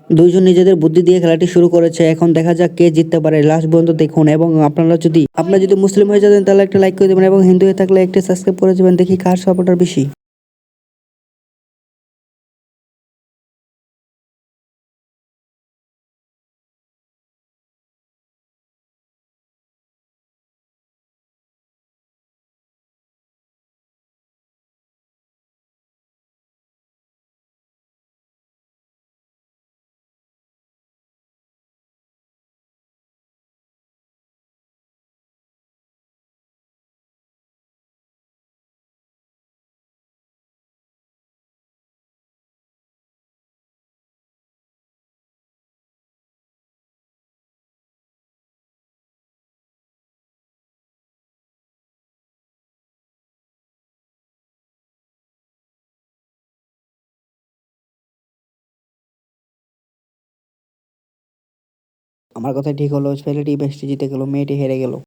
দুইজন নিজেদের বুদ্ধি দিয়ে খেলাটি শুরু করেছে। এখন দেখা যাক কে জিততে পারে, লাস্ট পর্যন্ত দেখুন। এবং আপনারা যদি মুসলিম হয়ে যাবেন তাহলে একটা লাইক করে দেবেন, এবং হিন্দু হয়ে থাকলে একটা সাবস্ক্রাইব করে দেবেন। দেখি কার সাপোর্টার বেশি। আমার কথা ঠিক হলো, ছেলেটি ম্যাচটি জিতে গেল, মেয়েটি হেরে গেল।